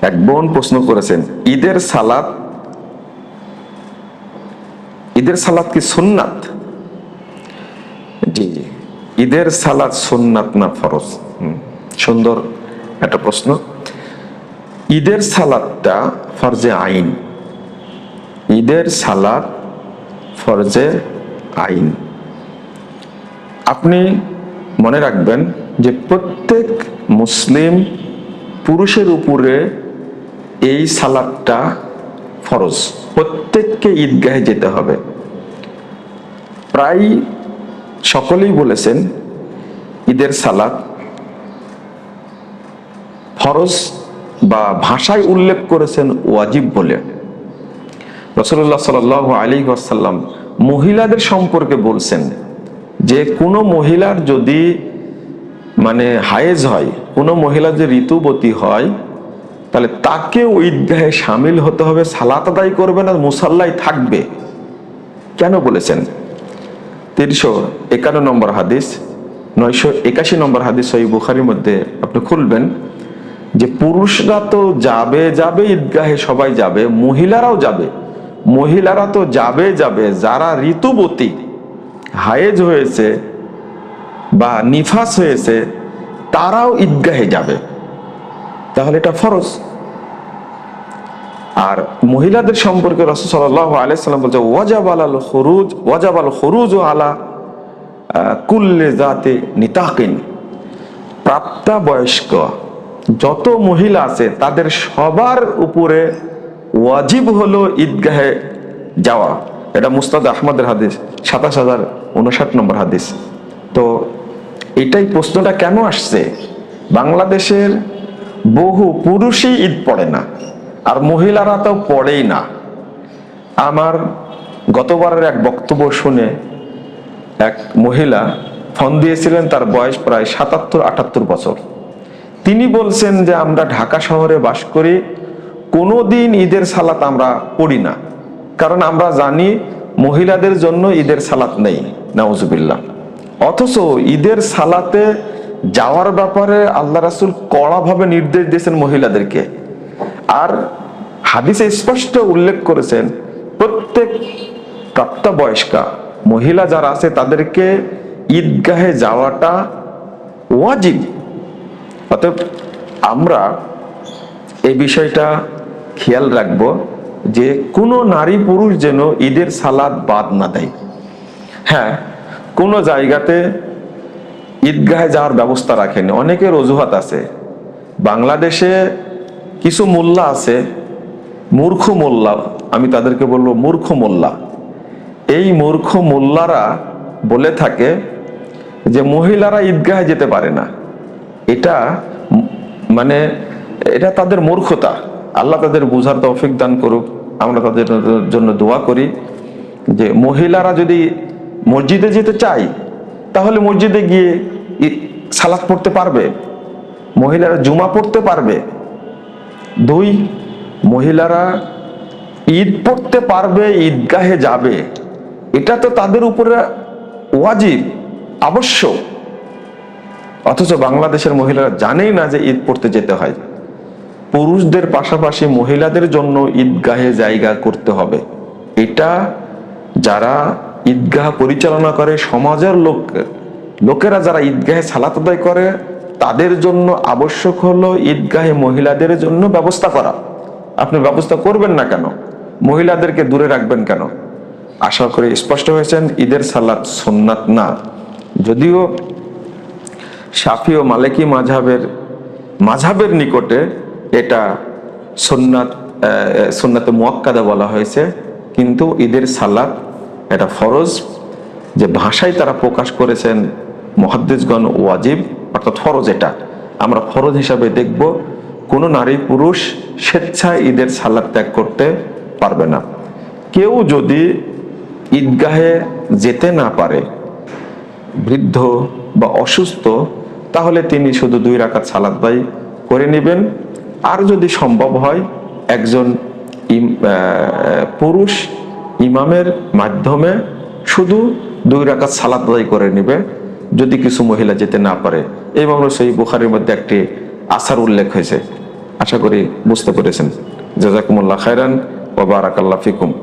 এক বোন প্রশ্ন করেছেন, ঈদের সালাত কি সুন্নাত? জি, ঈদের সালাত সুন্নাত না ফরজ? সুন্দর একটা প্রশ্ন। ঈদের সালাতটা ফরজে আইন। ঈদের সালাত ফরজে আইন। আপনি মনে রাখবেন যে প্রত্যেক মুসলিম পুরুষের উপরে এই সালাতটা ফরজ। প্রত্যেককে ঈদগাহে যেতে হবে। প্রায় সকলেই বলেছেন ঈদের সালাত ফরজ, বা ভাষায় উল্লেখ করেছেন ওয়াজিব বলে। রাসূলুল্লাহ সাল্লাল্লাহু আলাইহি ওয়াসাল্লাম মহিলাদের সম্পর্কে বলছেন যে কোনো মহিলার যদি হায়েজ হয়, কোনো মহিলা যে ঋতুবতী হয়, তাহলে তাকেও ঈদগাহে শামিল হতে হবে, সালাত আদায় করবে না, মুসাল্লায় থাকবে। কেন বলেছেন? 351 নম্বর হাদিস, 981 নম্বর হাদিস সহিহ বুখারীর মধ্যে আপনি খুলবেন যে পুরুষরা তো যাবে ঈদগাহে, সবাই যাবে, মহিলারাও যাবে। মহিলারা তো যাবে যারা ঋতুবতী, হায়েজ হয়েছে বা নিফাস হয়েছে, তারাও ঈদগাহে যাবে। তাহলে এটা ফরজ। আর মহিলাদের সম্পর্কে রাসূল সাল্লাল্লাহু আলাইহি সাল্লাম বলছে ওয়াজাবাল খুরুজ আলা কুল্লি যাতি নিতাকিন। প্রাপ্তবয়স্ক যত মহিলা আছে তাদের সবার উপরে ওয়াজিব হলো ঈদগাহে যাওয়া। এটা মুসনাদ আহমদের হাদিস, 27059 নম্বর হাদিস। তো এটাই প্রশ্নটা কেন আসছে, বাংলাদেশের বহু পুরুষই ঈদ পড়ে না, আর মহিলারা তো পড়েই না। আমার গতবারের এক বক্তব্য শুনে এক মহিলা ফোন দিয়েছিলেন, তার বয়স প্রায় 77-78 বছর। তিনি বলছেন যে আমরা ঢাকা শহরে বাস করি, কোনোদিন ঈদের সালাত আমরা পড়ি না, কারণ আমরা জানি মহিলাদের জন্য ঈদের সালাত নেই, নাউজুবিল্লাহ। অথচ ঈদের সালাতে যাওয়ার ব্যাপারে আল্লাহ রাসূল কড়াভাবে নির্দেশ দিয়েছেন মহিলাদেরকে। আর হাদিসে স্পষ্ট উল্লেখ করেছেন প্রত্যেক প্রাপ্তবয়স্কা মহিলা যারা আছে তাদেরকে ঈদগাহে যাওয়াটা ওয়াজিব। অতএব আমরা এই বিষয়টা খেয়াল রাখবো যে কোনো নারী পুরুষ যেন ঈদের সালাত বাদ না দেয়। হ্যাঁ, কোনো জায়গাতে ঈদগাহে যাওয়ার ব্যবস্থা রাখেনি, অনেকের অজুহাত আছে। বাংলাদেশে কিছু মোল্লা আছে, মূর্খ মোল্লা, আমি তাদেরকে বলবো মূর্খ মোল্লা। এই মূর্খ মোল্লারা বলে থাকে যে মহিলারা ঈদগাহে যেতে পারে না। এটা এটা তাদের মূর্খতা। আল্লাহ তাদের বুঝার তৌফিক দান করুক। আমরা তাদের জন্য দোয়া করি যে মহিলারা যদি মসজিদে যেতে চায় তাহলে মসজিদে গিয়ে সালাত পড়তে পারবে, মহিলারা জুমা পড়তে পারবে। 2, মহিলারা ঈদ পড়তে পারবে, ঈদগাহে যাবে, এটা তো তাদের উপরে ওয়াজিব, আবশ্যক। অথচ বাংলাদেশের মহিলারা জানেই না যে ঈদ পড়তে যেতে হয়। পুরুষদের পাশাপাশি মহিলাদের জন্য ঈদগাহে জায়গা করতে হবে। এটা যারা ঈদগাহ পরিচালনা করে, সমাজের লোকেরা যারা ঈদগাহে সালাত আদায় করে, তাদের জন্য আবশ্যক হলো ঈদগাহে মহিলাদের জন্য ব্যবস্থা করা। আপনি ব্যবস্থা করবেন না কেন? মহিলাদেরকে দূরে রাখবেন কেন? আশা করি স্পষ্ট হয়েছেন, ঈদের সালাত সুন্নাত না। যদিও শাফি ও মালিকি মাযহাবের নিকটে এটা সুন্নাতে মুআক্কাদা বলা হয়েছে, কিন্তু ঈদের সালাত এটা ফরজ। যে ভাষায় তারা প্রকাশ করেছেন মুহাদ্দিসগণ ওয়াজিব, অর্থাৎ ফরজ। এটা আমরা ফরজ হিসাবে দেখব। কোনো নারী পুরুষ স্বেচ্ছায় ঈদের সালাত ত্যাগ করতে পারবে না। কেউ যদি ঈদগাহে যেতে না পারে, বৃদ্ধ বা অসুস্থ, তাহলে তিনি শুধু 2 রাকাত সালাত আদায় করে নেবেন। আর যদি সম্ভব হয় একজন পুরুষ ইমামের মাধ্যমে শুধু 2 রাকাত সালাত আদায় করে নেবে, যদি কিছু মহিলা যেতে না পারে। এই মামলা সহিহ বুখারীর মধ্যে একটি আসার উল্লেখ হয়েছে আশা করি বুঝতে পেরেছেন। জাযাকুমুল্লাহ খায়রান ওয়া বারাকাল্লাহু ফিকুম।